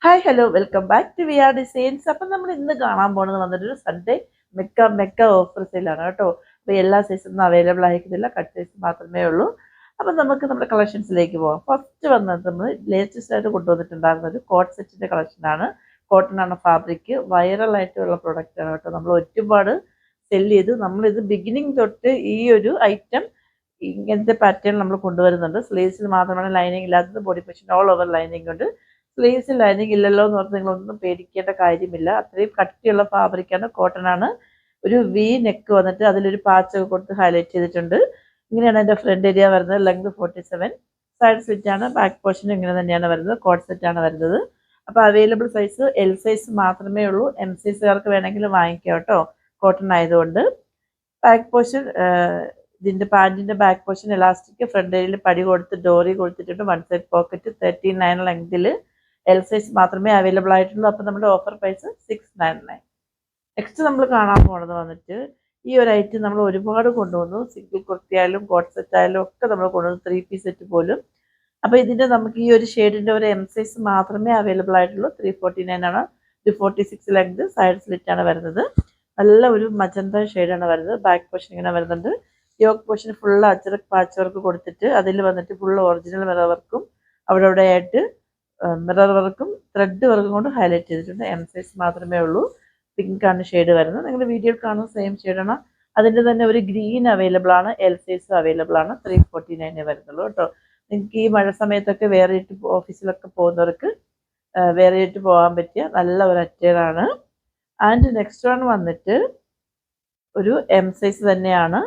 Hi hello welcome back to V R designs. അപ്പം നമ്മൾ ഇന്ന് കാണാൻ പോകുന്നത് വന്നിട്ടൊരു സൺഡേ മെക്ക ഓഫർ സെയിലാണ് കേട്ടോ. അപ്പോൾ എല്ലാ സൈസൊന്നും അവൈലബിൾ ആയിരിക്കുന്നില്ല, കട്ട് സൈസ് മാത്രമേ ഉള്ളൂ. അപ്പം നമുക്ക് നമ്മുടെ കളക്ഷൻസിലേക്ക് പോകാം. ഫസ്റ്റ് വന്നത് നമ്മൾ ലേറ്റസ്റ്റ് ആയിട്ട് കൊണ്ടുവന്നിട്ടുണ്ടായിരുന്ന ഒരു കോട്ട് സെറ്റിൻ്റെ കളക്ഷനാണ്. കോട്ടൺ ആണ് ഫാബ്രിക്, വൈറലായിട്ടുള്ള പ്രൊഡക്റ്റാണ് കേട്ടോ. നമ്മൾ ഒരുപാട് സെല് ചെയ്തു. നമ്മളിത് ബിഗിനിങ് തൊട്ട് ഈ ഒരു ഐറ്റം ഇങ്ങനത്തെ പാറ്റേൺ നമ്മൾ കൊണ്ടുവരുന്നുണ്ട്. സ്ലീവ്സിൽ മാത്രമാണ് ലൈനിങ് ഇല്ലാത്തത്, body portion all over lining ഉണ്ട്. സ്ലീവ്സിൽ ലൈനിങ് ഇല്ലല്ലോ എന്ന് പറഞ്ഞ് നിങ്ങളൊന്നും പേടിക്കേണ്ട കാര്യമില്ല. അത്രയും കട്ടിയുള്ള ഫാബ്രിക്കാണ്, കോട്ടൺ ആണ്. ഒരു വി നെക്ക് വന്നിട്ട് അതിലൊരു പാച്ചൊക്കെ കൊടുത്ത് ഹൈലൈറ്റ് ചെയ്തിട്ടുണ്ട്. ഇങ്ങനെയാണ് എൻ്റെ ഫ്രണ്ട് ഏരിയ വരുന്നത്. ലെങ്ത് 47, സൈഡ് സ്ലിറ്റ് ആണ്. ബാക്ക് പോർഷൻ ഇങ്ങനെ തന്നെയാണ് വരുന്നത്. കോട്ട് സെറ്റ് ആണ് വരുന്നത്. അപ്പോൾ അവൈലബിൾ സൈസ് എൽ സൈസ് മാത്രമേ ഉള്ളൂ. എം സൈസുകാർക്ക് വേണമെങ്കിൽ വാങ്ങിക്കാം കേട്ടോ, കോട്ടൺ ആയതുകൊണ്ട്. ബാക്ക് പോർഷൻ ഇതിൻ്റെ പാൻറ്റിൻ്റെ ബാക്ക് പോർഷൻ എലാസ്റ്റിക്, ഫ്രണ്ട് ഏരിയയിൽ പടി കൊടുത്ത് ഡോറി കൊടുത്തിട്ടുണ്ട്. വൺ സൈഡ് പോക്കറ്റ് 39 ലെങ്തിൽ. എൽ സൈസ് മാത്രമേ അവൈലബിൾ ആയിട്ടുള്ളൂ. അപ്പോൾ നമ്മുടെ ഓഫർ പ്രൈസ് 699. നെക്സ്റ്റ് നമ്മൾ കാണാൻ പോകുന്നത് വന്നിട്ട് ഈ ഒരു ഐറ്റം നമ്മൾ ഒരുപാട് കൊണ്ടുവന്നു. സിംഗിൾ കുർത്തിയായാലും കോട്ട് സെറ്റ് ആയാലും ഒക്കെ നമ്മൾ കൊണ്ടുവന്നു, 3 പീസ് സെറ്റ് പോലും. അപ്പോൾ ഇതിൻ്റെ നമുക്ക് ഈ ഒരു ഷെയ്ഡിൻ്റെ ഒരു എം സൈസ് മാത്രമേ അവൈലബിൾ ആയിട്ടുള്ളൂ. 349 ആണ്. 246 ലെങ്ത്, സൈഡ് സ്ലിറ്റ് ആണ് വരുന്നത്. നല്ല ഒരു മജന്ത ഷെയ്ഡാണ് വരുന്നത്. ബാക്ക് പോർഷൻ ഇങ്ങനെ വരുന്നുണ്ട്. യോക്ക് പോർഷൻ ഫുള്ള് അച്ചറക് പാച്ച് വർക്ക് കൊടുത്തിട്ട് അതിൽ വന്നിട്ട് ഫുള്ള് ഒറിജിനൽ മിറർ വർക്കും അവിടെ ആയിട്ട് മിറർ വർക്കും ത്രെഡ് വർക്കും കൊണ്ട് ഹൈലൈറ്റ് ചെയ്തിട്ടുണ്ട്. എം സൈസ് മാത്രമേ ഉള്ളൂ. പിങ്ക് ആണ് ഷെയ്ഡ് വരുന്നത്. നിങ്ങൾ വീഡിയോയിൽ കാണുന്ന സെയിം ഷെയ്ഡാണ്. അതിൻ്റെ തന്നെ ഒരു ഗ്രീൻ അവൈലബിൾ ആണ്. എൽ സൈസ് അവൈലബിൾ ആണ്. 349 വരുന്നുള്ളൂ കേട്ടോ. നിങ്ങൾക്ക് ഈ മഴ സമയത്തൊക്കെ വേറെ ഇട്ട് ഓഫീസിലൊക്കെ പോകുന്നവർക്ക് വേറെ ഇട്ട് പോകാൻ പറ്റിയ നല്ല ഒരു അറ്റേറാണ്. ആൻഡ് നെക്സ്റ്റ് വൺ വന്നിട്ട് ഒരു എം സൈസ് തന്നെയാണ്.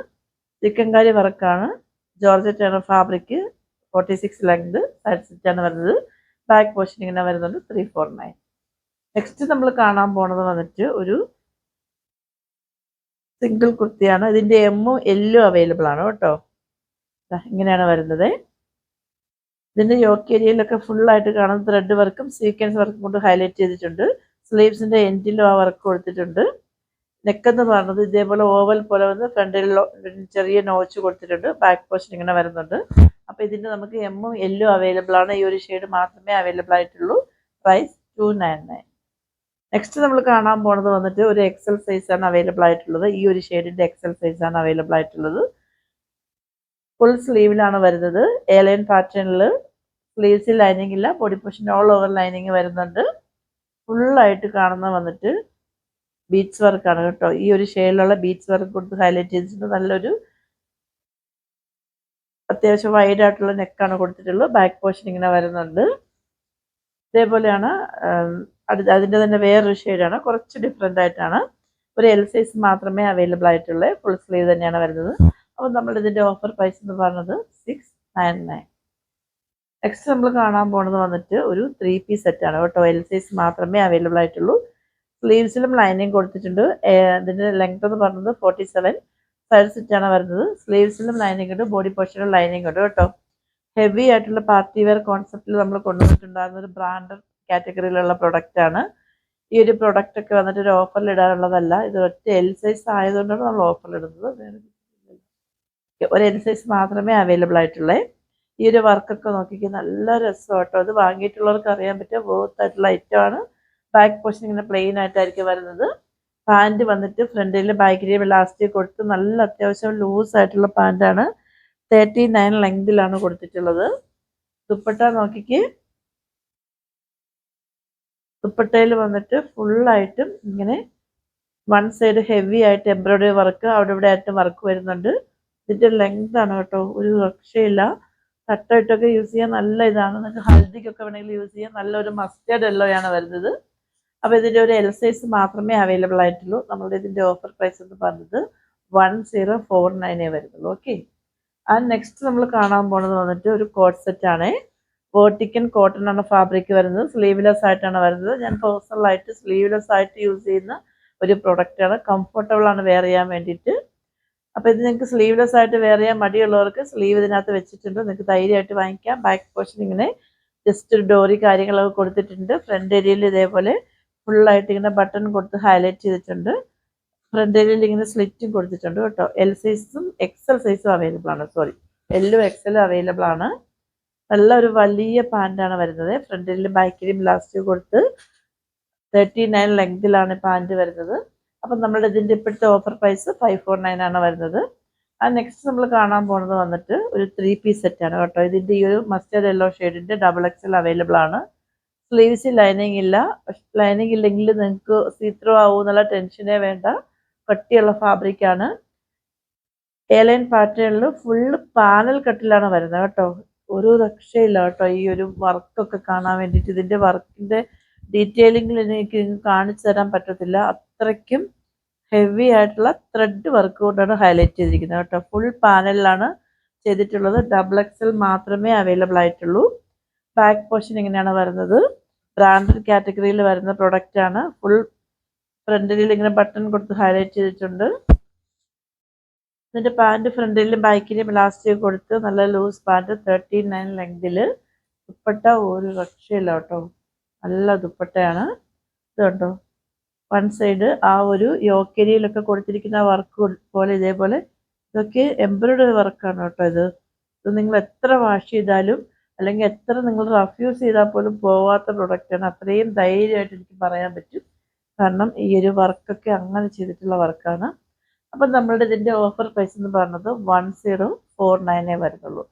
ചിക്കൻകാരി വർക്കാണ്. ജോർജറ്റാണ് ഫാബ്രിക്. 46 ലെങ്ത്, സൈഡ് സെറ്റ് ആണ് വരുന്നത്. ബാക്ക് പോർഷൻ ഇങ്ങനെ വരുന്നുണ്ട്. 349. നെക്സ്റ്റ് നമ്മൾ കാണാൻ പോണത് വന്നിട്ട് ഒരു സിംഗിൾ കുർത്തിയാണ്. ഇതിൻ്റെ എമ്മും എല്ലും അവൈലബിൾ ആണ് കേട്ടോ. ഇങ്ങനെയാണ് വരുന്നത്. ഇതിൻ്റെ യോക്ക് ഏരിയയിലൊക്കെ ഫുള്ളായിട്ട് കാണുന്ന ത്രെഡ് വർക്കും സീക്വൻസ് വർക്കും കൊണ്ട് ഹൈലൈറ്റ് ചെയ്തിട്ടുണ്ട്. സ്ലീവ്സിൻ്റെ എൻഡിലും ആ വർക്ക് കൊടുത്തിട്ടുണ്ട്. നെക്കെന്ന് പറഞ്ഞത് ഇതേപോലെ ഓവൽ പോലെ വന്ന് ഫ്രണ്ടിൽ ചെറിയ നോച്ച് കൊടുത്തിട്ടുണ്ട്. ബാക്ക് പോർഷൻ ഇങ്ങനെ വരുന്നുണ്ട്. അപ്പോൾ ഇതിൻ്റെ നമുക്ക് എമ്മും എല്ലും അവൈലബിൾ ആണ്. ഈ ഒരു ഷെയ്ഡ് മാത്രമേ അവൈലബിൾ ആയിട്ടുള്ളൂ. പ്രൈസ് 299. നെക്സ്റ്റ് നമ്മൾ കാണാൻ പോണത് വന്നിട്ട് ഒരു എക്സൽ സൈസ് ആണ് അവൈലബിൾ ആയിട്ടുള്ളത്. ഈ ഒരു ഷെയ്ഡിൻ്റെ എക്സൽ സൈസ് ആണ് അവൈലബിൾ ആയിട്ടുള്ളത്. ഫുൾ സ്ലീവിലാണ് വരുന്നത്. എയർലൈൻ പാറ്റേണിൽ. സ്ലീവ്സിൽ ലൈനിങ് ഇല്ല, body portion all over lining വരുന്നുണ്ട്. ഫുള്ളായിട്ട് കാണുന്ന വന്നിട്ട് ബീഡ്സ് വർക്കാണ് കേട്ടോ. ഈ ഒരു ഷെയ്ഡിലുള്ള ബീഡ്സ് വർക്ക് കൊടുത്ത് ഹൈലൈറ്റ് ചെയ്തിട്ടുണ്ട്. നല്ലൊരു അത്യാവശ്യം വൈഡ് ആയിട്ടുള്ള നെക്കാണ് കൊടുത്തിട്ടുള്ളത്. ബാക്ക് പോർഷൻ ഇങ്ങനെ വരുന്നുണ്ട്. ഇതേപോലെയാണ്. അതിൻ്റെ തന്നെ വേറൊരു ഷെയ്ഡാണ്, കുറച്ച് ഡിഫറെൻ്റ് ആയിട്ടാണ്. ഒരു എൽ സൈസ് മാത്രമേ അവൈലബിൾ ആയിട്ടുള്ളൂ. ഫുൾ സ്ലീവ് തന്നെയാണ് വരുന്നത്. അപ്പോൾ നമ്മൾ ഇതിൻ്റെ ഓഫർ പ്രൈസ് എന്ന് പറഞ്ഞത് 699. നെക്സ്റ്റ് നമ്മൾ കാണാൻ പോകുന്നത് വന്നിട്ട് ഒരു 3 പീസ് സെറ്റാണ് കേട്ടോ. എൽ സൈസ് മാത്രമേ അവൈലബിൾ ആയിട്ടുള്ളൂ. സ്ലീവ്സിലും ലൈനിങ് കൊടുത്തിട്ടുണ്ട്. ഇതിൻ്റെ ലെങ്ത് എന്ന് പറഞ്ഞത് 47, സൈഡ് സെറ്റാണ് വരുന്നത്. സ്ലീവ്സിലും ലൈനിങ് ഉണ്ട്, ബോഡി പോർഷനിലും ലൈനിങ് ഉണ്ട് കേട്ടോ. ഹെവി ആയിട്ടുള്ള പാർട്ടി വെയർ കോൺസെപ്റ്റിൽ നമ്മൾ കൊണ്ടുവന്നിട്ടുണ്ടായിരുന്ന ഒരു ബ്രാൻഡഡ് കാറ്റഗറിയിലുള്ള പ്രൊഡക്റ്റാണ്. ഈ ഒരു പ്രൊഡക്റ്റ് ഒക്കെ വന്നിട്ട് ഒരു ഓഫറിൽ ഇടാനുള്ളതല്ല. ഇത് ഒറ്റ എൽ സൈസ് ആയതുകൊണ്ടാണ് നമ്മൾ ഓഫറിൽ ഇടുന്നത്. ഒരു എൽ സൈസ് മാത്രമേ അവൈലബിൾ ആയിട്ടുള്ളൂ. ഈ ഒരു വർക്കൊക്കെ നോക്കിക്കുക, നല്ല രസം കേട്ടോ. അത് വാങ്ങിയിട്ടുള്ളവർക്ക് അറിയാൻ പറ്റുക വർത്ത് ആയിട്ടുള്ള ഐറ്റമാണ്. ബാക്ക് പോർഷൻ ഇങ്ങനെ പ്ലെയിൻ ആയിട്ടായിരിക്കും വരുന്നത്. പാൻറ് വന്നിട്ട് ഫ്രണ്ടിൽ ബാക്കിൽ ഇലാസ്റ്റിക് കൊടുത്ത് നല്ല അത്യാവശ്യം ലൂസ് ആയിട്ടുള്ള പാൻറ്റാണ്. 39 ലെങ്തിലാണ് കൊടുത്തിട്ടുള്ളത്. ദുപ്പട്ട നോക്കിക്ക്. ദുപ്പട്ടയിൽ വന്നിട്ട് ഫുള്ളായിട്ടും ഇങ്ങനെ വൺ സൈഡ് ഹെവി ആയിട്ട് എംബ്രോയിഡറി വർക്ക്, അവിടെ ഇവിടെ ആയിട്ട് വർക്ക് വരുന്നുണ്ട്. ഇതിൻ്റെ ലെങ്ത് ആണ് കേട്ടോ, ഒരു രക്ഷയില്ല. തട്ടായിട്ടൊക്കെ യൂസ് ചെയ്യാൻ നല്ല ഇതാണ്. നിങ്ങൾക്ക് ഹൽദിക്കൊക്കെ വേണമെങ്കിൽ യൂസ് ചെയ്യാൻ. നല്ലൊരു മസ്റ്റേർഡ് യെല്ലോ ആണ് വരുന്നത്. അപ്പോൾ ഇതിൻ്റെ ഒരു എൽ സൈസ് മാത്രമേ അവൈലബിൾ ആയിട്ടുള്ളൂ. നമ്മളുടെ ഇതിൻ്റെ ഓഫർ പ്രൈസ് എന്ന് പറഞ്ഞത് 1049 വരുന്നുള്ളൂ. ഓക്കെ. ആൻഡ് നെക്സ്റ്റ് നമ്മൾ കാണാൻ പോകുന്നത് വന്നിട്ട് ഒരു കോട്ട് സെറ്റ് ആണ്. വേർട്ടിക്കൻ കോട്ടൺ ആണ് ഫാബ്രിക് വരുന്നത്. സ്ലീവ്ലെസ് ആയിട്ടാണ് വരുന്നത്. ഞാൻ പേഴ്സണലായിട്ട് സ്ലീവ്ലെസ് ആയിട്ട് യൂസ് ചെയ്യുന്ന ഒരു പ്രൊഡക്റ്റാണ്. കംഫർട്ടബിൾ ആണ് വെയർ ചെയ്യാൻ വേണ്ടിയിട്ട്. അപ്പോൾ ഇത് നിങ്ങൾക്ക് സ്ലീവ്ലെസ് ആയിട്ട് വെയർ ചെയ്യാൻ മടിയുള്ളവർക്ക് സ്ലീവ് ഇതിനകത്ത് വെച്ചിട്ടുണ്ട്. നിങ്ങൾക്ക് ധൈര്യമായിട്ട് വാങ്ങിക്കാം. ബാക്ക് പോർഷൻ ഇങ്ങനെ ജസ്റ്റ് ഒരു ഡോറി കാര്യങ്ങളൊക്കെ കൊടുത്തിട്ടുണ്ട്. ഫ്രണ്ട് ഏരിയയിൽ ഇതേപോലെ ഫുള്ളായിട്ട് ഇങ്ങനെ ബട്ടൺ കൊടുത്ത് ഹൈലൈറ്റ് ചെയ്തിട്ടുണ്ട്. ഫ്രണ്ട് ഏരിയയിൽ ഇങ്ങനെ സ്ലിറ്റും കൊടുത്തിട്ടുണ്ട് കേട്ടോ. എൽ സൈസും എക്സൽ സൈസും അവൈലബിൾ ആണ്. സോറി, എല്ലും എക്സലും അവൈലബിൾ ആണ്. നല്ലൊരു വലിയ പാൻറ്റാണ് വരുന്നത്. ഫ്രണ്ടിലും ബാക്കിലും ഇലാസ്റ്റിക് കൊടുത്ത് 39 ലെങ്തിലാണ് പാൻറ്റ് വരുന്നത്. അപ്പം നമ്മുടെ ഇതിൻ്റെ ഇപ്പോഴത്തെ ഓഫർ പ്രൈസ് 549 ആണ് വരുന്നത്. നെക്സ്റ്റ് നമ്മൾ കാണാൻ പോകുന്നത് വന്നിട്ട് ഒരു 3 പീസ് സെറ്റാണ് കേട്ടോ. ഇതിൻ്റെ ഈ ഒരു മസ്റ്റേർഡ് യെല്ലോ ഷെയ്ഡിൻ്റെ XXL അവൈലബിൾ ആണ്. സ്ലീവ്സ് ലൈനിങ് ഇല്ല. ലൈനിങ് ഇല്ലെങ്കിൽ നിങ്ങൾക്ക് സീത്രോ ആവും എന്നുള്ള ടെൻഷനേ വേണ്ട. കട്ടിയുള്ള ഫാബ്രിക്കാണ്. എയർലൈൻ പാറ്റേണിൽ ഫുള്ള് പാനൽ കട്ടിലാണ് വരുന്നത് കേട്ടോ. ഒരു രക്ഷയില്ല കേട്ടോ ഈ ഒരു വർക്കൊക്കെ കാണാൻ വേണ്ടിയിട്ട്. ഇതിൻ്റെ വർക്കിൻ്റെ ഡീറ്റെയിലിങ്ങിൽ എനിക്ക് കാണിച്ചു തരാൻ പറ്റത്തില്ല. അത്രയ്ക്കും ഹെവി ആയിട്ടുള്ള ത്രെഡ് വർക്ക് കൊണ്ടാണ് ഹൈലൈറ്റ് ചെയ്തിരിക്കുന്നത് കേട്ടോ. ഫുൾ പാനലിലാണ് ചെയ്തിട്ടുള്ളത്. XXL മാത്രമേ അവൈലബിൾ ആയിട്ടുള്ളൂ. ബാക്ക് പോർഷൻ ഇങ്ങനെയാണ് വരുന്നത്. ബ്രാൻഡഡ് കാറ്റഗറിയിൽ വരുന്ന പ്രൊഡക്റ്റ് ആണ്. ഫുൾ ഫ്രണ്ടിൽ ഇങ്ങനെ ബട്ടൺ കൊടുത്ത് ഹൈലൈറ്റ് ചെയ്തിട്ടുണ്ട്. ഇതിൻ്റെ പാൻറ് ഫ്രണ്ടിലും ബാക്കിലും ഇലാസ്റ്റിക് കൊടുത്ത് നല്ല ലൂസ് പാൻറ് 39 ലെങ്തിൽ. ദുപ്പട്ട ഒരു രക്ഷയില്ല കേട്ടോ. നല്ല ദുപ്പട്ടയാണ്. ഇത് കണ്ടോ, വൺ സൈഡ് ആ ഒരു യോക്കരിയിലൊക്കെ കൊടുത്തിരിക്കുന്ന വർക്ക് പോലെ ഇതേപോലെ ഇതൊക്കെ എംബ്രോയിഡറി വർക്കാണ് കേട്ടോ. ഇത് നിങ്ങൾ എത്ര വാഷ് ചെയ്താലും അല്ലെങ്കിൽ എത്ര നിങ്ങൾ റഫ്യൂസ് ചെയ്താൽ പോലും പോവാത്ത പ്രൊഡക്റ്റാണ്. അത്രയും ധൈര്യമായിട്ട് എനിക്ക് പറയാൻ പറ്റും. കാരണം ഈ ഒരു വർക്കൊക്കെ അങ്ങനെ ചെയ്തിട്ടുള്ള വർക്കാണ്. അപ്പം നമ്മളുടെ ഇതിൻ്റെ ഓഫർ പ്രൈസ് എന്ന് പറഞ്ഞത് 1049 വരുന്നുള്ളൂ.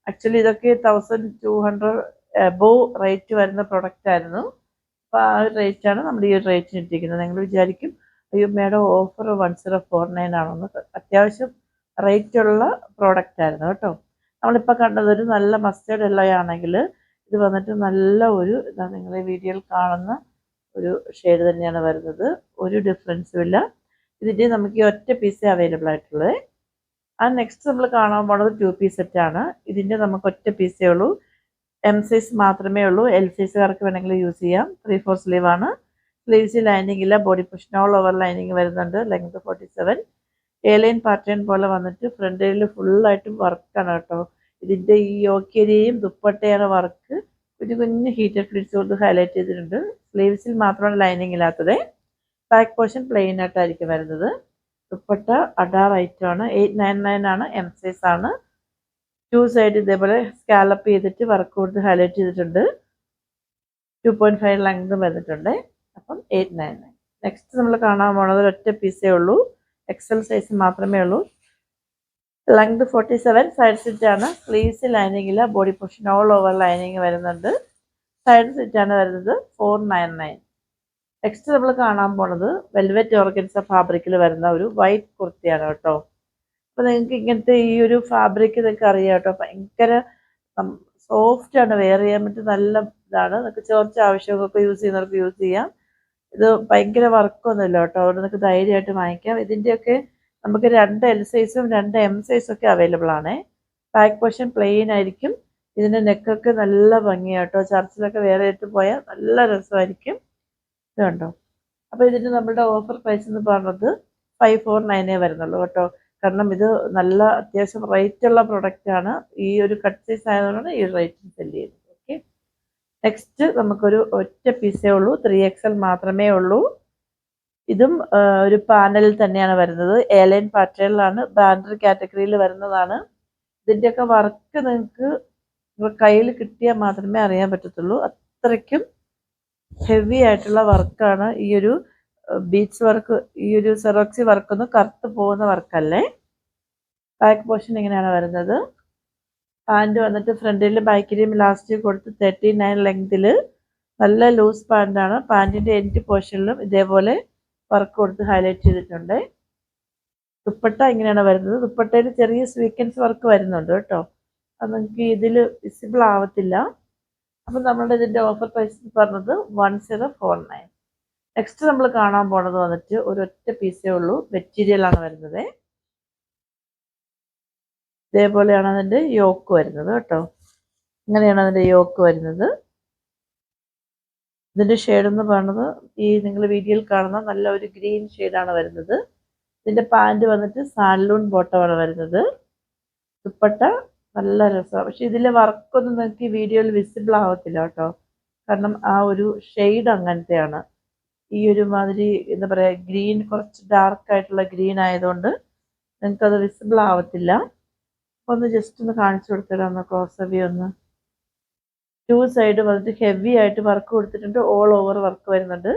ആക്ച്വലി ഇതൊക്കെ 1200 എബോവ് റേറ്റ് വരുന്ന പ്രൊഡക്റ്റ് ആയിരുന്നു. അപ്പോൾ ആ ഒരു റേറ്റാണ് നമ്മൾ ഈ ഒരു റേറ്റിന് ഇട്ടിരിക്കുന്നത്. നിങ്ങൾ വിചാരിക്കും അയ്യോ മേഡം ഓഫർ 1049 ആണെന്ന്. അത്യാവശ്യം റേറ്റുള്ള പ്രോഡക്റ്റ് ആയിരുന്നു കേട്ടോ. നമ്മളിപ്പോൾ കണ്ടതൊരു നല്ല മസ്റ്റേർഡ് യെല്ലോ ആണെങ്കിൽ ഇത് വന്നിട്ട് നല്ല ഒരു ഇതാ നിങ്ങൾ ഈ വീഡിയോയിൽ കാണുന്ന ഒരു ഷെയ്ഡ് തന്നെയാണ് വരുന്നത്. ഒരു ഡിഫറൻസും ഇല്ല. ഇതിൻ്റെ നമുക്ക് ഈ ഒറ്റ പീസേ അവൈലബിൾ ആയിട്ടുള്ളത്. നെക്സ്റ്റ് നമ്മൾ കാണാൻ പോണത് 2 പീസ് സെറ്റാണ്. ഇതിൻ്റെ നമുക്ക് ഒറ്റ പീസേ ഉള്ളൂ. എം സൈസ് മാത്രമേ ഉള്ളൂ. എൽ സൈസുകാർക്ക് വേണമെങ്കിൽ യൂസ് ചെയ്യാം. 3/4 സ്ലീവ് ആണ്. സ്ലീവ്സ് ലൈനിങ് ഇല്ല. Body portion all over lining വരുന്നുണ്ട്. ലെങ്ത് 47. എയർലൈൻ പാറ്റേൺ പോലെ വന്നിട്ട് ഫ്രണ്ടിൽ ഫുള്ളായിട്ടും വർക്കാണ് കേട്ടോ. ഇതിൻ്റെ ഈ യോക്കേരിയയും ദുപ്പട്ടയാണ് വർക്ക്. കുഞ്ഞു കുഞ്ഞു ഹീറ്റഡ് ഫ്ലിറ്റ്സ് കൊണ്ട് ഹൈലൈറ്റ് ചെയ്തിട്ടുണ്ട്. സ്ലീവ്സിൽ മാത്രമാണ് ലൈനിങ് ഇല്ലാത്തത്. ബാക്ക് പോർഷൻ പ്ലെയിൻ ആയിട്ടായിരിക്കും വരുന്നത്. ദുപ്പട്ട അഡാർ ഐറ്റമാണ്. 899 ആണ്. എം സൈസ് ആണ്. 2 സൈഡ് ഇതേപോലെ സ്കാലപ്പ് ചെയ്തിട്ട് വർക്ക് കൊടുത്ത് ഹൈലൈറ്റ് ചെയ്തിട്ടുണ്ട്. 2.5 ലെങ്ത് വന്നിട്ടുണ്ട്. അപ്പം 899. നെക്സ്റ്റ് നമ്മൾ കാണാൻ പോണത് ഒറ്റ പീസേ ഉള്ളൂ. XL സൈസ് മാത്രമേ ഉള്ളൂ. ലെങ്ത് 47. സൈഡ് സ്റ്റിച്ച് ആണ്. സ്ലീവ്സ് ലൈനിങ് ഇല്ല. Body portion all over lining വരുന്നുണ്ട്. സൈഡ് സ്റ്റിച്ച് ആണ് വരുന്നത്. 499. നെക്സ്റ്റ് നമ്മൾ കാണാൻ പോണത് വെൽവെറ്റ് ഓർഗൻസ ഫാബ്രിക്കിൽ വരുന്ന ഒരു വൈറ്റ് കുർത്തിയാണ് കേട്ടോ. അപ്പോൾ നിങ്ങൾക്ക് ഇങ്ങനത്തെ ഈ ഒരു ഫാബ്രിക് നിങ്ങൾക്ക് അറിയാം കേട്ടോ. ഭയങ്കര സോഫ്റ്റ് ആണ്. വെയർ ചെയ്യാൻ പറ്റും. നല്ല ഇതാണ്. നിങ്ങൾക്ക് ചോർച്ച ആവശ്യമൊക്കെ യൂസ് ചെയ്യുന്നവർക്ക് യൂസ് ചെയ്യാം. ഇത് ഭയങ്കര വർക്കൊന്നും ഇല്ല കേട്ടോ. അതുകൊണ്ട് നിങ്ങൾക്ക് ധൈര്യമായിട്ട് വാങ്ങിക്കാം. ഇതിൻ്റെയൊക്കെ നമുക്ക് 2 എൽ സൈസും 2 എം സൈസും ഒക്കെ അവൈലബിൾ ആണ്. ബാക്ക് പോർഷൻ പ്ലെയിൻ ആയിരിക്കും. ഇതിൻ്റെ നെക്കൊക്കെ നല്ല ഭംഗിയാണ് കേട്ടോ. ചർച്ചിലൊക്കെ വേറെ ഇട്ട് പോയാൽ നല്ല രസമായിരിക്കും. ഇത് കണ്ടോ. അപ്പോൾ ഇതിന് നമ്മുടെ ഓഫർ പ്രൈസ് എന്ന് പറഞ്ഞത് 549 വരുന്നുള്ളൂ കേട്ടോ. കാരണം ഇത് നല്ല അത്യാവശ്യം റേറ്റുള്ള പ്രൊഡക്റ്റാണ്. ഈ ഒരു കട്ട് സൈസ് ആയതുകൊണ്ടാണ് ഈ റേറ്റിന് സെല് ചെയ്യുന്നത്. ഓക്കെ. നെക്സ്റ്റ് നമുക്കൊരു ഒറ്റ പീസേ ഉള്ളൂ. 3XL മാത്രമേ ഉള്ളൂ. ഇതും ഒരു പാനലിൽ തന്നെയാണ് വരുന്നത്. എയർലൈൻ പാറ്റേണിലാണ്. ബ്രാൻഡഡ് കാറ്റഗറിയിൽ വരുന്നതാണ്. ഇതിൻ്റെയൊക്കെ വർക്ക് നിങ്ങൾക്ക് കയ്യിൽ കിട്ടിയാൽ മാത്രമേ അറിയാൻ പറ്റത്തുള്ളൂ. അത്രയ്ക്കും ഹെവി ആയിട്ടുള്ള വർക്കാണ്. ഈ ഒരു ബീഡ്സ് വർക്ക്, ഈ ഒരു സെറോക്സി വർക്കൊന്നും കറുത്ത് പോകുന്ന വർക്കല്ലേ. ബാക്ക് പോർഷൻ ഇങ്ങനെയാണ് വരുന്നത്. പാൻറ് വന്നിട്ട് ഫ്രണ്ടിലും ബാക്കിലും ഇലാസ്റ്റിക് കൊടുത്ത് 39 ലെങ്തിൽ നല്ല ലൂസ് പാൻറ്റാണ്. പാൻറ്റിൻ്റെ എൻഡ് പോർഷനിലും ഇതേപോലെ വർക്ക് കൊടുത്ത് ഹൈലൈറ്റ് ചെയ്തിട്ടുണ്ട്. ദുപ്പട്ട ഇങ്ങനെയാണ് വരുന്നത്. ദുപ്പട്ടയിൽ ചെറിയ സ്വീക്കൻസ് വർക്ക് വരുന്നുണ്ട് കേട്ടോ. അത് നിങ്ങൾക്ക് ഇതിൽ വിസിബിൾ ആവത്തില്ല. അപ്പം നമ്മളുടെ ഇതിൻ്റെ ഓഫർ പ്രൈസ് പറഞ്ഞത് 1049. നെക്സ്റ്റ് നമ്മൾ കാണാൻ പോണത് വന്നിട്ട് ഒരൊറ്റ പീസേ ഉള്ളൂ. മെറ്റീരിയലാണ് വരുന്നത്. ഇതേപോലെയാണ് അതിൻ്റെ യോക്ക് വരുന്നത് കേട്ടോ. ഇങ്ങനെയാണ് അതിൻ്റെ യോക്ക് വരുന്നത്. ഇതിൻ്റെ ഷെയ്ഡ് എന്ന് പറയുന്നത് ഈ നിങ്ങൾ വീഡിയോയിൽ കാണുന്ന നല്ല ഒരു ഗ്രീൻ ഷെയ്ഡാണ് വരുന്നത്. ഇതിൻ്റെ പാൻറ് വന്നിട്ട് സാൻഡലൂൺ ബോട്ടമാണ് വരുന്നത്. ദുപ്പട്ട നല്ല രസമാണ്. പക്ഷെ ഇതിലെ വർക്കൊന്നും നിങ്ങൾക്ക് ഈ വീഡിയോയിൽ വിസിബിൾ ആവത്തില്ല കേട്ടോ. കാരണം ആ ഒരു ഷെയ്ഡ് അങ്ങനത്തെയാണ്. ഈ ഒരു മാതിരി എന്താ പറയുക, ഗ്രീൻ, കുറച്ച് ഡാർക്ക് ആയിട്ടുള്ള ഗ്രീൻ ആയതുകൊണ്ട് നിങ്ങൾക്കത് വിസിബിൾ ആവത്തില്ല. അപ്പോൾ ഒന്ന് ജസ്റ്റ് ഒന്ന് കാണിച്ചു കൊടുത്തരാം. ഒന്ന് ക്ലോസ് വ്യൂ ഒന്ന്. 2 സൈഡ് വന്നിട്ട് ഹെവി ആയിട്ട് വർക്ക് കൊടുത്തിട്ടുണ്ട്, ഓൾ ഓവർ വർക്ക് വരുന്നുണ്ട്.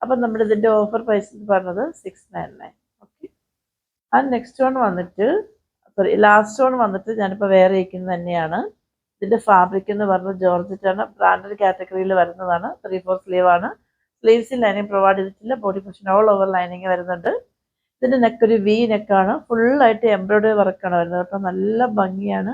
അപ്പം നമ്മുടെ ഇതിൻ്റെ ഓഫർ പ്രൈസ് എന്ന് പറഞ്ഞത് 699. ഓക്കെ. ആൻഡ് നെക്സ്റ്റ് വൺ വന്നിട്ട് ലാസ്റ്റ് വൺ വന്നിട്ട് ഞാനിപ്പോൾ വേറെ ഇരിക്കുന്നത് തന്നെയാണ്. ഇതിൻ്റെ ഫാബ്രിക് എന്ന് പറഞ്ഞത് ജോർജറ്റാണ്, ബ്രാൻഡഡ് കാറ്റഗറിയിൽ വരുന്നതാണ്. 3/4 സ്ലീവ് ആണ്. സ്ലീവ്സിൽ ലൈനിങ് പ്രൊവൈഡ് ചെയ്തിട്ടില്ല, body portion all over lining വരുന്നുണ്ട്. ഇതിൻ്റെ നെക്ക് ഒരു വി നെക്കാണ്, ഫുള്ളായിട്ട് എംബ്രോയ്ഡറി വർക്കാണ് വരുന്നത് കേട്ടോ. നല്ല ഭംഗിയാണ്.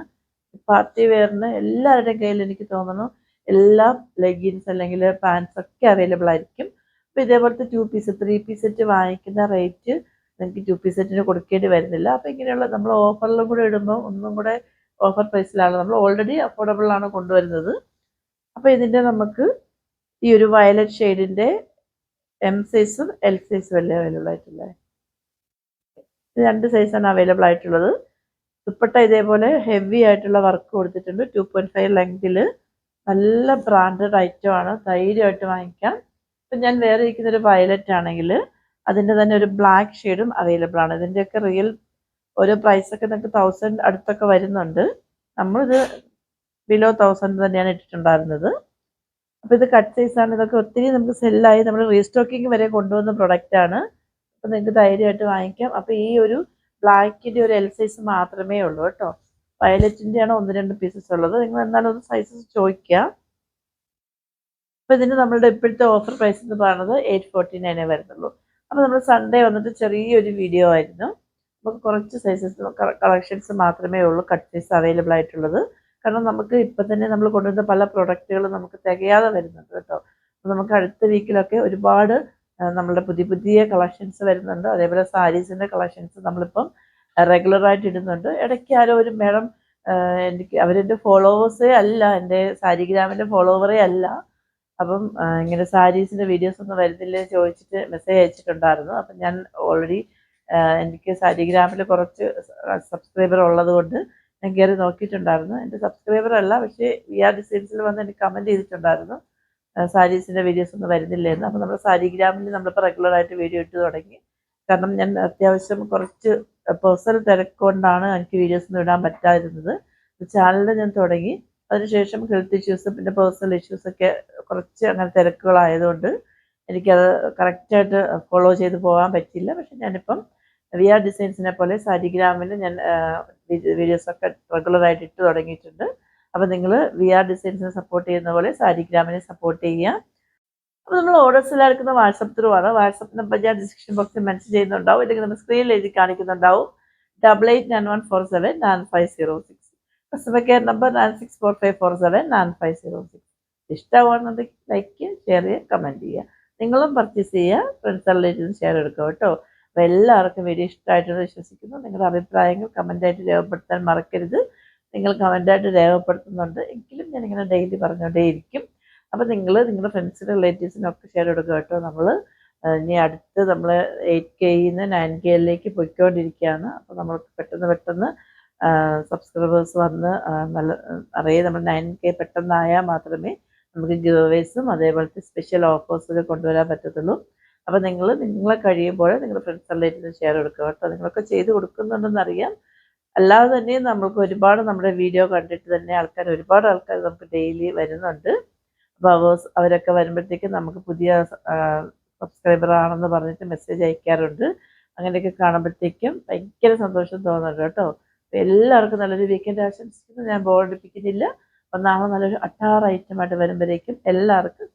പാർട്ടി വെയറിന് എല്ലാവരുടെയും കയ്യിൽ എനിക്ക് തോന്നുന്നു എല്ലാ ലെഗിൻസ് അല്ലെങ്കിൽ പാൻസ് ഒക്കെ അവൈലബിൾ ആയിരിക്കും. അപ്പോൾ ഇതേപോലത്തെ 2 പീസ് 3 പീസ് സെറ്റ് വാങ്ങിക്കുന്ന റേറ്റ് നിങ്ങൾക്ക് 2 പീസ് സെറ്റിന് കൊടുക്കേണ്ടി വരുന്നില്ല. അപ്പോൾ ഇങ്ങനെയുള്ള നമ്മൾ ഓഫറിലും കൂടെ ഇടുമ്പോൾ ഒന്നും കൂടെ ഓഫർ പ്രൈസിലാണ്, നമ്മൾ ഓൾറെഡി അഫോർഡബിൾ ആണ് കൊണ്ടുവരുന്നത്. അപ്പോൾ ഇതിൻ്റെ നമുക്ക് ഈ ഒരു വയലറ്റ് ഷെയ്ഡിൻ്റെ എം സൈസും എൽ സൈസും അല്ലേ അവൈലബിൾ ആയിട്ടുള്ളത്. 2 സൈസാണ് അവൈലബിൾ ആയിട്ടുള്ളത്. ദുപ്പട്ട ഇതേപോലെ ഹെവി ആയിട്ടുള്ള വർക്ക് കൊടുത്തിട്ടുണ്ട്. 2.5 ലെങ്തിൽ നല്ല ബ്രാൻഡഡ് ഐറ്റം ആണ്, ധൈര്യമായിട്ട് വാങ്ങിക്കാം. ഇപ്പം ഞാൻ വേറെ ഇരിക്കുന്നൊരു വയലറ്റ് ആണെങ്കിൽ അതിൻ്റെ തന്നെ ഒരു ബ്ലാക്ക് ഷെയ്ഡും അവൈലബിൾ ആണ്. ഇതിൻ്റെയൊക്കെ റിയൽ ഓരോ പ്രൈസൊക്കെ നിങ്ങൾക്ക് 1000 അടുത്തൊക്കെ വരുന്നുണ്ട്. നമ്മളിത് ബിലോ 1000 തന്നെയാണ് ഇട്ടിട്ടുണ്ടായിരുന്നത്. അപ്പോൾ ഇത് കട്ട് സൈസാണ്. ഇതൊക്കെ ഒത്തിരി നമുക്ക് സെല്ലായി, നമ്മൾ റീസ്റ്റോക്കിംഗ് വരെ കൊണ്ടുവന്ന പ്രൊഡക്റ്റാണ്. അപ്പോൾ നിങ്ങൾക്ക് ധൈര്യമായിട്ട് വാങ്ങിക്കാം. അപ്പോൾ ഈ ഒരു ബ്ലാക്കിൻ്റെ ഒരു എൽ സൈസ് മാത്രമേ ഉള്ളൂ കേട്ടോ. വയലറ്റിൻ്റെയാണ് 1-2 പീസസ് ഉള്ളത്. നിങ്ങൾ എന്തായാലും ഒന്ന് സൈസസ് ചോദിക്കുക. അപ്പോൾ ഇതിന് നമ്മളുടെ ഇപ്പോഴത്തെ ഓഫർ പ്രൈസ് എന്ന് പറയുന്നത് 849 വരുന്നുള്ളൂ. അപ്പോൾ നമ്മൾ സൺഡേ വന്നിട്ട് ചെറിയൊരു വീഡിയോ ആയിരുന്നു. നമുക്ക് കുറച്ച് സൈസസ് കളക്ഷൻസ് മാത്രമേ ഉള്ളൂ കട്ട് സൈസ് അവൈലബിൾ ആയിട്ടുള്ളത്. കാരണം നമുക്ക് ഇപ്പം തന്നെ നമ്മൾ കൊണ്ടുവരുന്ന പല പ്രൊഡക്റ്റുകളും നമുക്ക് തികയാതെ വരുന്നുണ്ട് കേട്ടോ. അപ്പോൾ നമുക്ക് അടുത്ത വീക്കിലൊക്കെ ഒരുപാട് നമ്മളുടെ പുതിയ പുതിയ കളക്ഷൻസ് വരുന്നുണ്ട്. അതേപോലെ സാരീസിൻ്റെ കളക്ഷൻസ് നമ്മളിപ്പം റെഗുലറായിട്ട് ഇടുന്നുണ്ട്. ഇടയ്ക്ക് ആരോ ഒരു മേഡം എനിക്ക് അവരെൻ്റെ ഫോളോവേഴ്സേ അല്ല, എൻ്റെ സാരിഗ്രാമിൻ്റെ ഫോളോവറേ അല്ല. അപ്പം ഇങ്ങനെ സാരീസിൻ്റെ വീഡിയോസ് ഒന്നും വരുന്നില്ലേ ചോദിച്ചിട്ട് മെസ്സേജ് അയച്ചിട്ടുണ്ടായിരുന്നു. അപ്പം ഞാൻ ഓൾറെഡി എനിക്ക് സാരിഗ്രാമിൽ കുറച്ച് സബ്സ്ക്രൈബർ ഉള്ളത് കൊണ്ട് ഞാൻ കയറി നോക്കിയിട്ടുണ്ടായിരുന്നു. എൻ്റെ സബ്സ്ക്രൈബർ അല്ല, പക്ഷേ VR ഡിസൈൻസിൽ വന്ന് എനിക്ക് കമൻറ്റ് ചെയ്തിട്ടുണ്ടായിരുന്നു സാരീസിൻ്റെ വീഡിയോസ് ഒന്നും വരുന്നില്ലെന്ന്. അപ്പോൾ നമ്മൾ സാരിഗ്രാമിൽ നമ്മളിപ്പോൾ റെഗുലറായിട്ട് വീഡിയോ ഇട്ട് തുടങ്ങി. കാരണം ഞാൻ അത്യാവശ്യം കുറച്ച് പേഴ്സണൽ തിരക്ക് കൊണ്ടാണ് എനിക്ക് വീഡിയോസ് ഒന്നും ഇടാൻ പറ്റാതിരുന്നത്. ചാനലിൽ ഞാൻ തുടങ്ങി, അതിനുശേഷം ഹെൽത്ത് ഇഷ്യൂസ് പിന്നെ പേഴ്സണൽ ഇഷ്യൂസൊക്കെ കുറച്ച് അങ്ങനെ തിരക്കുകളായതുകൊണ്ട് എനിക്കത് കറക്റ്റായിട്ട് ഫോളോ ചെയ്ത് പോകാൻ പറ്റില്ല. പക്ഷെ ഞാനിപ്പം VR ഡിസൈൻസിനെ പോലെ സാരിഗ്രാമിൽ ഞാൻ വീഡിയോസൊക്കെ റെഗുലറായിട്ട് ഇട്ട് തുടങ്ങിയിട്ടുണ്ട്. അപ്പോൾ നിങ്ങൾ VR ഡിസൈൻസിനെ സപ്പോർട്ട് ചെയ്യുന്ന പോലെ സാരിഗ്രാമിനെ സപ്പോർട്ട് ചെയ്യുക. അപ്പോൾ നമ്മൾ ഓർഡേഴ്സ് എല്ലാം എടുക്കുന്ന വാട്സപ്പ് ത്രൂ ആണ്. വാട്സപ്പ് നമ്പർ ഞാൻ ഡിസ്ക്രിപ്ഷൻ ബോക്സിൽ മെൻഷൻ ചെയ്യുന്നുണ്ടാവും, അല്ലെങ്കിൽ നമ്മൾ സ്ക്രീനിൽ എഴുതി കാണിക്കുന്നുണ്ടാവും. 8891479506. Customer care number 9645479506. ഇഷ്ടമാണെന്നുണ്ടെങ്കിൽ ലൈക്ക് ചെയ്യുക, ഷെയർ ചെയ്യുക, കമൻറ്റ് ചെയ്യുക. നിങ്ങളും പർച്ചേസ് ചെയ്യുക, ഫ്രണ്ട്സ് റിലേറ്റീവ്സും ഷെയർ എടുക്കുക കേട്ടോ. അപ്പോൾ എല്ലാവർക്കും വീഡിയോ ഇഷ്ടമായിട്ടെന്ന് വിശ്വസിക്കുന്നു. നിങ്ങളുടെ അഭിപ്രായങ്ങൾ കമൻറ്റായിട്ട് രേഖപ്പെടുത്താൻ മറക്കരുത്. നിങ്ങൾ കമൻറ്റായിട്ട് രേഖപ്പെടുത്തുന്നുണ്ട് എങ്കിലും ഞാനിങ്ങനെ ഡെയിലി പറഞ്ഞുകൊണ്ടേയിരിക്കും. അപ്പോൾ നിങ്ങൾ നിങ്ങളുടെ ഫ്രണ്ട്സിനും റിലേറ്റീവ്സിനൊക്കെ ഷെയർ എടുക്കുക കേട്ടോ. നമ്മൾ ഇനി അടുത്ത് നമ്മൾ 8Kയിൽ നിന്ന് 9Kയിലേക്ക് പോയിക്കൊണ്ടിരിക്കുകയാണ്. അപ്പോൾ നമ്മൾക്ക് പെട്ടെന്ന് സബ്സ്ക്രൈബേഴ്സ് വന്ന് നിറയെ നമ്മൾ 9K പെട്ടെന്നായാൽ മാത്രമേ നമുക്ക് ഗിവ് അവേസും അതേപോലത്തെ സ്പെഷ്യൽ ഓഫേഴ്സൊക്കെ കൊണ്ടുവരാൻ പറ്റത്തുള്ളൂ. അപ്പോൾ നിങ്ങളെ കഴിയുമ്പോൾ നിങ്ങളുടെ ഫ്രണ്ട്സ് റിലേറ്റീവ്സിന് ഷെയർ എടുക്കുക കേട്ടോ. നിങ്ങളൊക്കെ ചെയ്ത് കൊടുക്കുന്നുണ്ടെന്നറിയാം. അല്ലാതെ തന്നെ നമ്മൾക്ക് ഒരുപാട് നമ്മുടെ വീഡിയോ കണ്ടിട്ട് തന്നെ ഒരുപാട് ആൾക്കാർ നമുക്ക് ഡെയിലി വരുന്നുണ്ട്. അപ്പോൾ അവരൊക്കെ വരുമ്പോഴത്തേക്കും നമുക്ക് പുതിയ സബ്സ്ക്രൈബർ ആണെന്ന് പറഞ്ഞിട്ട് മെസ്സേജ് അയക്കാറുണ്ട്. അങ്ങനെയൊക്കെ കാണുമ്പോഴത്തേക്കും ഭയങ്കര സന്തോഷം തോന്നുന്നുണ്ട് കേട്ടോ. അപ്പോൾ എല്ലാവർക്കും നല്ലൊരു വീക്കെൻഡ് ആശംസിക്കുന്നു. ഞാൻ ബോറടിപ്പിക്കുന്നില്ല. അപ്പോൾ നാളെ നല്ലൊരു അട്ടാർ ഐറ്റമായിട്ട് വരുമ്പോഴേക്കും എല്ലാവർക്കും